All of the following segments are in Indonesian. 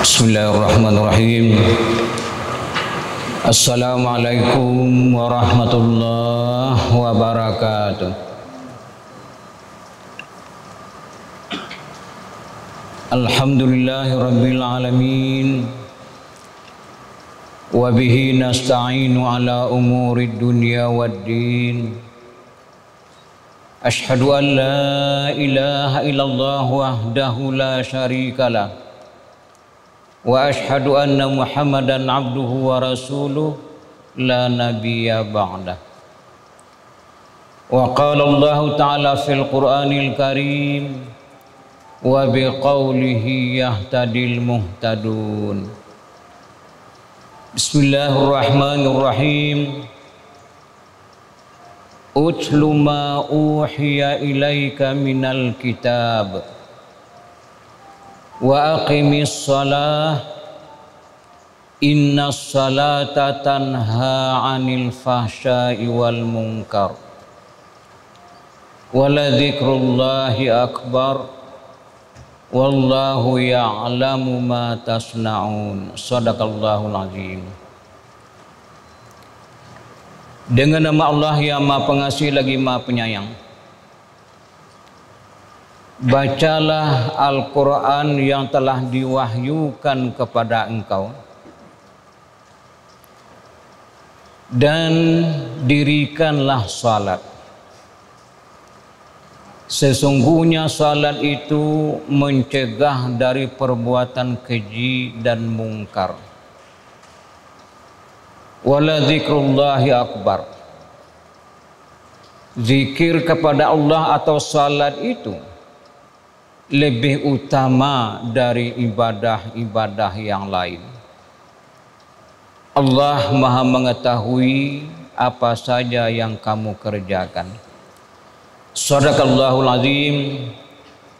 Bismillahirrahmanirrahim. Assalamualaikum warahmatullahi wabarakatuh. Alhamdulillahi rabbil alamin. Wa bihi nasta'inu ala umuri dunya waddin. Ashhadu an la ilaha illallah wahdahu la syarikalah. Wa ashhadu anna Muhammadan abduhu wa rasuluh la nabiyya ba'dah. Wa qala Allah ta'ala fil Qur'anil Karim wa biqaulihi yahtadil muhtadun. Bismillahirrahmanirrahim. Utlu ma uhiya ilaika minal kitab wa aqimis salah innas salata tanha 'anil fahsya'i wal munkar wa la dzikrullahi akbar wallahu ya'lamu ma tasna'un. Shadaqallahul azim. Dengan nama Allah yang Maha Pengasih lagi Maha Penyayang. Bacalah Al-Quran yang telah diwahyukan kepada engkau dan dirikanlah salat. Sesungguhnya salat itu mencegah dari perbuatan keji dan mungkar. Wala dzikrullahi akbar. Zikir kepada Allah atau salat itu lebih utama dari ibadah-ibadah yang lain. Allah Maha mengetahui apa saja yang kamu kerjakan. Shadaqallahul azim.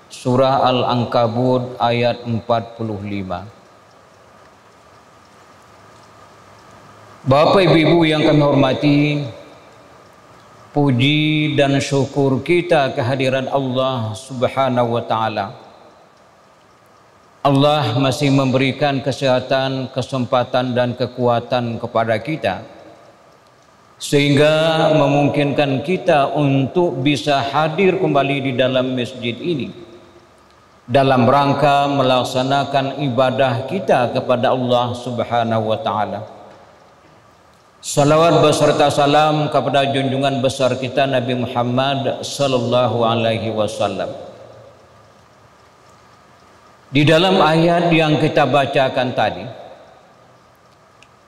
Surah Al-Ankabut ayat 45. Bapak Ibu yang kami hormati, puji dan syukur kita kehadiran Allah Subhanahu wa ta'ala. Allah masih memberikan kesehatan, kesempatan dan kekuatan kepada kita sehingga memungkinkan kita untuk bisa hadir kembali di dalam masjid ini dalam rangka melaksanakan ibadah kita kepada Allah Subhanahu wa ta'ala. Salawat beserta salam kepada junjungan besar kita Nabi Muhammad sallallahu alaihi wasallam. Di dalam ayat yang kita bacakan tadi,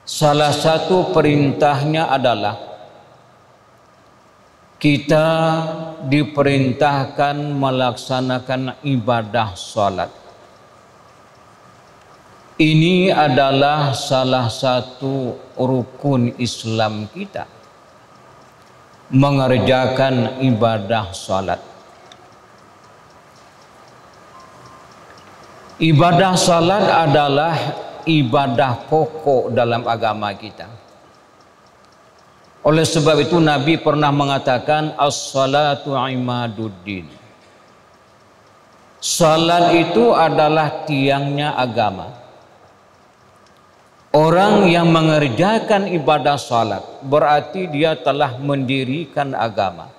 salah satu perintahnya adalah kita diperintahkan melaksanakan ibadah salat. Ini adalah salah satu rukun Islam kita, mengerjakan ibadah salat. Ibadah salat adalah ibadah pokok dalam agama kita. Oleh sebab itu Nabi pernah mengatakan as-salatu imaduddin. Salat itu adalah tiangnya agama. Orang yang mengerjakan ibadah salat berarti dia telah mendirikan agama.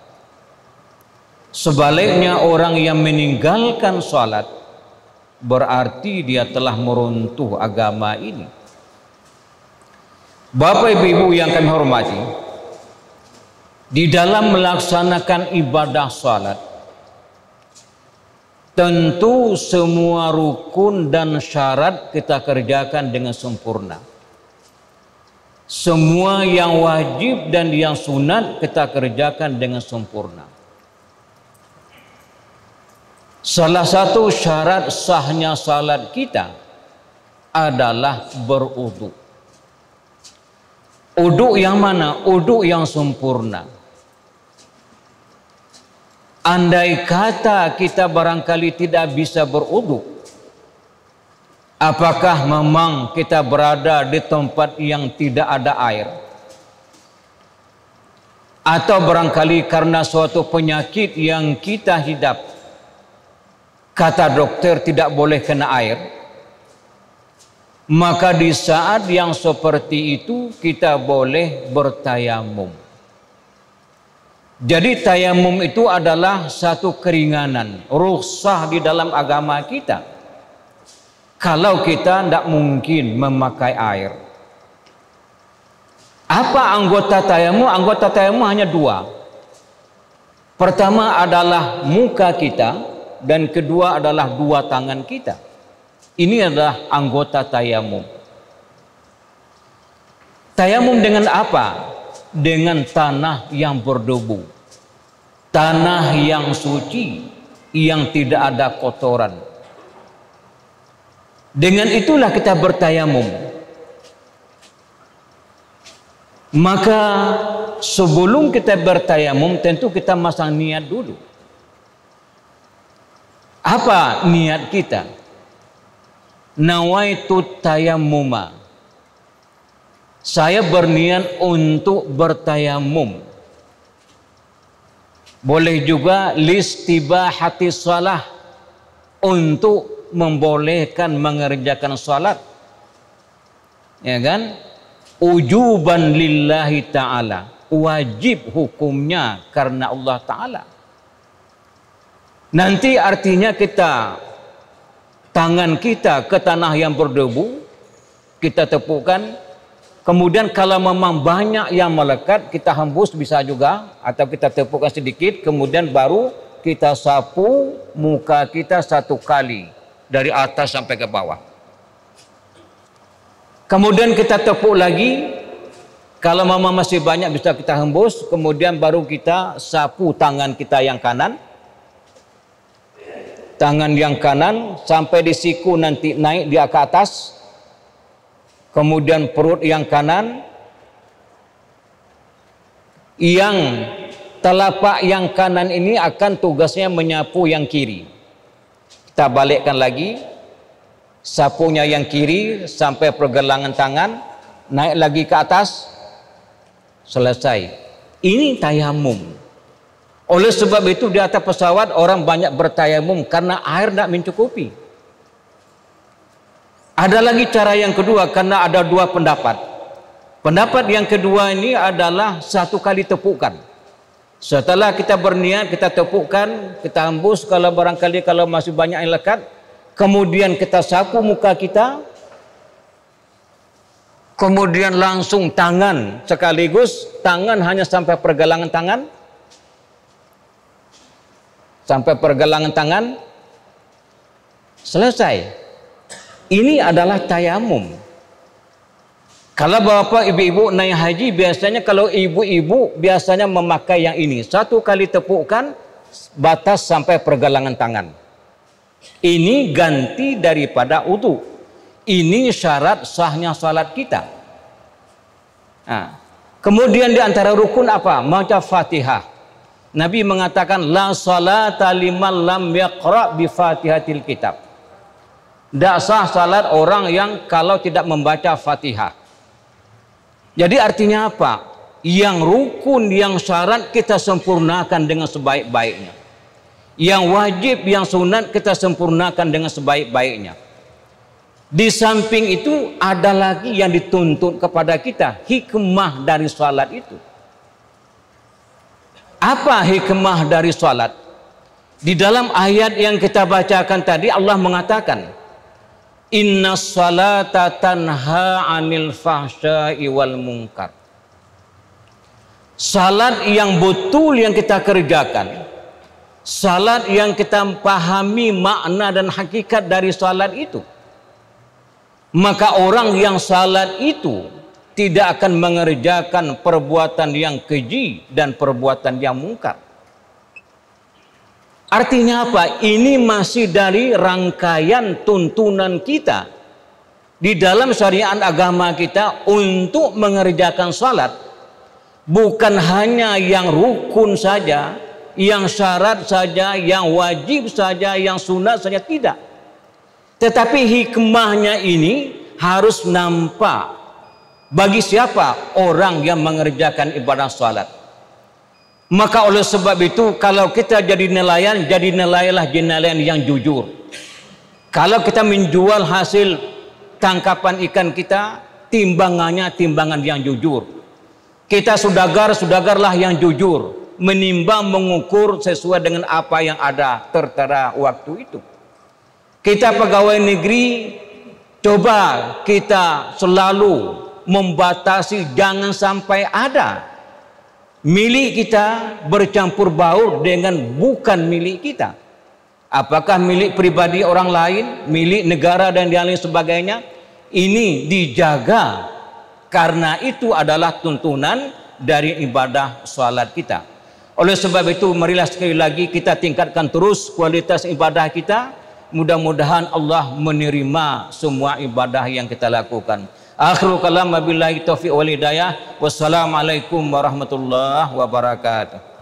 Sebaliknya orang yang meninggalkan salat berarti dia telah meruntuh agama ini. Bapak Ibu yang kami hormati, di dalam melaksanakan ibadah salat tentu semua rukun dan syarat kita kerjakan dengan sempurna. Semua yang wajib dan yang sunat kita kerjakan dengan sempurna. Salah satu syarat sahnya salat kita adalah berwudu. Wudu yang mana? Wudu yang sempurna. Andai kata kita barangkali tidak bisa berwudu, apakah memang kita berada di tempat yang tidak ada air? Atau barangkali karena suatu penyakit yang kita hidap, kata dokter tidak boleh kena air, Maka di saat yang seperti itu kita boleh bertayamum. Jadi tayamum itu adalah satu keringanan, rukhsah di dalam agama kita. Kalau kita tidak mungkin memakai air. Apa anggota tayamum? Anggota tayamum hanya dua. Pertama adalah muka kita dan kedua adalah dua tangan kita. Ini adalah anggota tayamum. Tayamum dengan apa? Dengan tanah yang berdebu. Tanah yang suci, yang tidak ada kotoran. Dengan itulah kita bertayamum. Maka sebelum kita bertayamum tentu kita masang niat dulu. Apa niat kita? Nawaitu tayammuma. Saya berniat untuk bertayamum. Boleh juga listibahati shalah, untuk membolehkan mengerjakan salat. Ya kan? Ujuban lillahi ta'ala, wajib hukumnya karena Allah Ta'ala. Nanti artinya kita, tangan kita ke tanah yang berdebu, kita tepukkan. Kemudian kalau memang banyak yang melekat, kita hembus bisa juga, atau kita tepukkan sedikit, kemudian baru kita sapu muka kita satu kali dari atas sampai ke bawah. Kemudian kita tepuk lagi, kalau memang masih banyak bisa kita hembus, kemudian baru kita sapu tangan kita yang kanan. Tangan yang kanan sampai di siku nanti naik dia ke atas. Kemudian perut yang kanan, yang telapak yang kanan ini akan tugasnya menyapu yang kiri. Kita balikkan lagi, sapunya yang kiri sampai pergelangan tangan, naik lagi ke atas, selesai. Ini tayamum. Oleh sebab itu di atas pesawat orang banyak bertayamum karena air tidak mencukupi. Ada lagi cara yang kedua, karena ada dua pendapat. Pendapat yang kedua ini adalah satu kali tepukan. Setelah kita berniat, kita tepukkan, kita hembus kalau barangkali kalau masih banyak yang lekat. Kemudian kita sapu muka kita. Kemudian langsung tangan sekaligus, tangan hanya sampai pergelangan tangan. Sampai pergelangan tangan. Selesai. Ini adalah tayamum. Kalau bapak ibu-ibu naik haji, biasanya kalau ibu-ibu biasanya memakai yang ini. Satu kali tepukan, batas sampai pergelangan tangan. Ini ganti daripada wudu. Ini syarat sahnya salat kita. Nah, kemudian di antara rukun apa? Baca Fatihah. Nabi mengatakan la salata liman lam yaqra bi Fatihatil kitab. Tidak sah salat orang yang kalau tidak membaca Fatihah. Jadi artinya apa? Yang rukun, yang syarat kita sempurnakan dengan sebaik-baiknya. Yang wajib, yang sunat kita sempurnakan dengan sebaik-baiknya. Di samping itu ada lagi yang dituntut kepada kita, hikmah dari salat itu. Apa hikmah dari salat? Di dalam ayat yang kita bacakan tadi Allah mengatakan, Inna salata tanha anil fahsya'i wal munkar. Salat yang betul yang kita kerjakan, salat yang kita pahami makna dan hakikat dari salat itu, maka orang yang salat itu tidak akan mengerjakan perbuatan yang keji dan perbuatan yang mungkar. Artinya apa? Ini masih dari rangkaian tuntunan kita di dalam syariat agama kita untuk mengerjakan salat. Bukan hanya yang rukun saja, yang syarat saja, yang wajib saja, yang sunat saja, tidak. Tetapi hikmahnya ini harus nampak bagi siapa? Orang yang mengerjakan ibadah salat. Maka oleh sebab itu kalau kita jadi nelayan, jadi nelayanlah nelayan yang jujur. Kalau kita menjual hasil tangkapan ikan kita timbangannya timbangan yang jujur. Kita sudagarlah yang jujur, menimbang mengukur sesuai dengan apa yang ada tertera waktu itu. Kita pegawai negeri, coba kita selalu membatasi jangan sampai ada milik kita bercampur baur dengan bukan milik kita. Apakah milik pribadi orang lain, milik negara dan yang lain sebagainya, ini dijaga karena itu adalah tuntunan dari ibadah salat kita. Oleh sebab itu marilah sekali lagi kita tingkatkan terus kualitas ibadah kita. Mudah-mudahan Allah menerima semua ibadah yang kita lakukan. Akhirul kalam wabillahi taufiq wal hidayah. Wassalamualaikum warahmatullahi wabarakatuh.